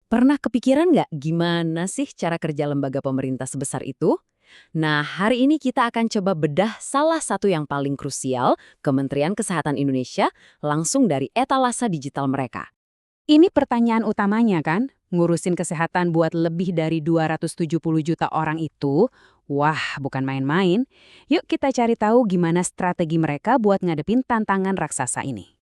Pernah kepikiran nggak gimana sih cara kerja lembaga pemerintah sebesar itu? Nah, hari ini kita akan coba bedah salah satu yang paling krusial, Kementerian Kesehatan Indonesia, langsung dari etalase digital mereka. Ini pertanyaan utamanya kan? Ngurusin kesehatan buat lebih dari 270 juta orang itu, wah bukan main-main. Yuk kita cari tahu gimana strategi mereka buat ngadepin tantangan raksasa ini.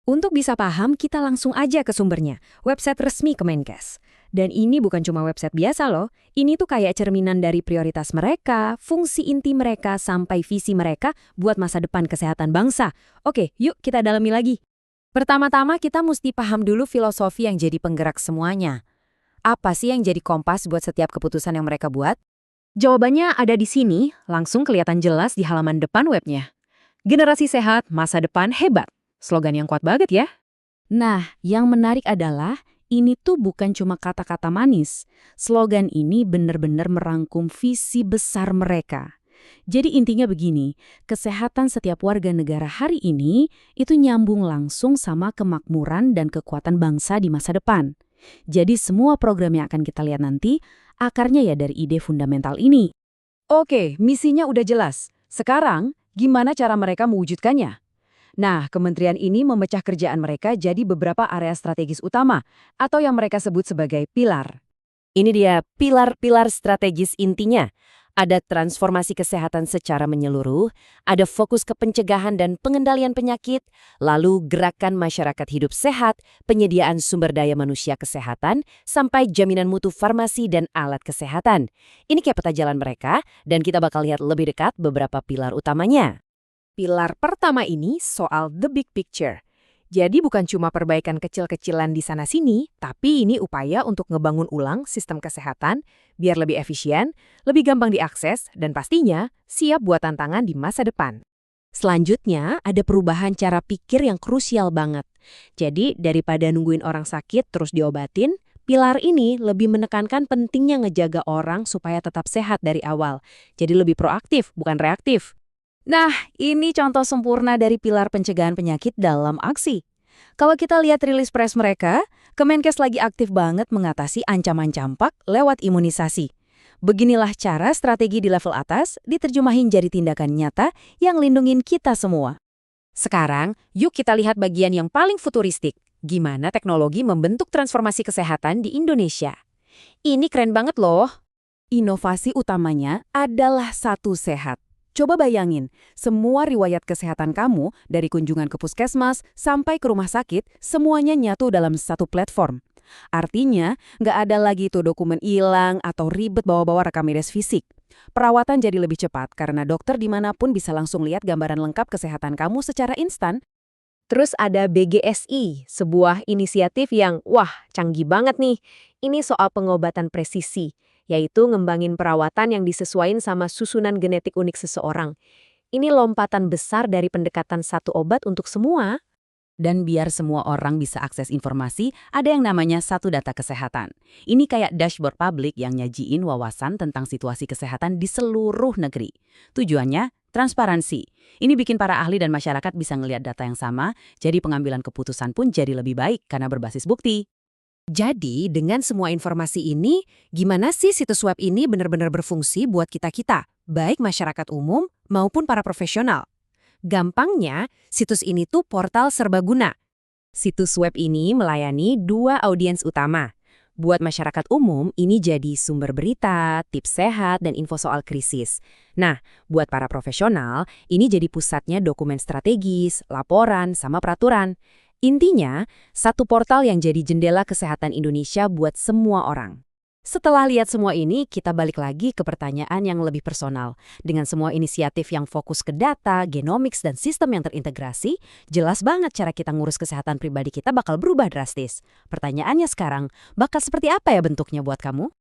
Untuk bisa paham, kita langsung aja ke sumbernya, website resmi Kemenkes. Dan ini bukan cuma website biasa loh, ini tuh kayak cerminan dari prioritas mereka, fungsi inti mereka, sampai visi mereka buat masa depan kesehatan bangsa. Oke, yuk kita dalami lagi. Pertama-tama kita mesti paham dulu filosofi yang jadi penggerak semuanya. Apa sih yang jadi kompas buat setiap keputusan yang mereka buat? Jawabannya ada di sini, langsung kelihatan jelas di halaman depan webnya. Generasi sehat, masa depan hebat. Slogan yang kuat banget ya. Nah, yang menarik adalah ini tuh bukan cuma kata-kata manis. Slogan ini benar-benar merangkum visi besar mereka. Jadi intinya begini, kesehatan setiap warga negara hari ini itu nyambung langsung sama kemakmuran dan kekuatan bangsa di masa depan. Jadi semua program yang akan kita lihat nanti, akarnya ya dari ide fundamental ini. Oke, misinya udah jelas. Sekarang, gimana cara mereka mewujudkannya? Nah, kementerian ini memecah kerjaan mereka jadi beberapa area strategis utama, atau yang mereka sebut sebagai pilar. Ini dia pilar-pilar strategis intinya. Ada transformasi kesehatan secara menyeluruh, ada fokus ke pencegahan dan pengendalian penyakit, lalu gerakan masyarakat hidup sehat, penyediaan sumber daya manusia kesehatan, sampai jaminan mutu farmasi dan alat kesehatan. Ini kayak peta jalan mereka, dan kita bakal lihat lebih dekat beberapa pilar utamanya. Pilar pertama ini soal the big picture. Jadi bukan cuma perbaikan kecil-kecilan di sana-sini, tapi ini upaya untuk ngebangun ulang sistem kesehatan biar lebih efisien, lebih gampang diakses, dan pastinya siap buat tantangan di masa depan. Selanjutnya, ada perubahan cara pikir yang krusial banget. Jadi, daripada nungguin orang sakit terus diobatin, pilar ini lebih menekankan pentingnya ngejaga orang supaya tetap sehat dari awal. Jadi lebih proaktif, bukan reaktif. Nah, ini contoh sempurna dari pilar pencegahan penyakit dalam aksi. Kalau kita lihat rilis pers mereka, Kemenkes lagi aktif banget mengatasi ancaman campak lewat imunisasi. Beginilah cara strategi di level atas diterjemahin jadi tindakan nyata yang lindungin kita semua. Sekarang, yuk kita lihat bagian yang paling futuristik. Gimana teknologi membentuk transformasi kesehatan di Indonesia. Ini keren banget loh. Inovasi utamanya adalah satu sehat. Coba bayangin, semua riwayat kesehatan kamu, dari kunjungan ke puskesmas sampai ke rumah sakit, semuanya nyatu dalam satu platform. Artinya, nggak ada lagi tuh dokumen hilang atau ribet bawa-bawa rekam medis fisik. Perawatan jadi lebih cepat karena dokter dimanapun bisa langsung lihat gambaran lengkap kesehatan kamu secara instan. Terus ada BGSI, sebuah inisiatif yang, canggih banget nih. Ini soal pengobatan presisi, yaitu ngembangin perawatan yang disesuaikan sama susunan genetik unik seseorang. Ini lompatan besar dari pendekatan satu obat untuk semua. Dan biar semua orang bisa akses informasi, ada yang namanya satu data kesehatan. Ini kayak dashboard publik yang nyajiin wawasan tentang situasi kesehatan di seluruh negeri. Tujuannya, transparansi. Ini bikin para ahli dan masyarakat bisa ngelihat data yang sama, jadi pengambilan keputusan pun jadi lebih baik karena berbasis bukti. Jadi, dengan semua informasi ini, gimana sih situs web ini benar-benar berfungsi buat kita-kita, baik masyarakat umum maupun para profesional? Gampangnya, situs ini tuh portal serbaguna. Situs web ini melayani dua audiens utama. Buat masyarakat umum, ini jadi sumber berita, tips sehat, dan info soal krisis. Nah, buat para profesional, ini jadi pusatnya dokumen strategis, laporan, sama peraturan. Intinya, satu portal yang jadi jendela kesehatan Indonesia buat semua orang. Setelah lihat semua ini, kita balik lagi ke pertanyaan yang lebih personal. Dengan semua inisiatif yang fokus ke data, genomics, dan sistem yang terintegrasi, jelas banget cara kita ngurus kesehatan pribadi kita bakal berubah drastis. Pertanyaannya sekarang, bakal seperti apa ya bentuknya buat kamu?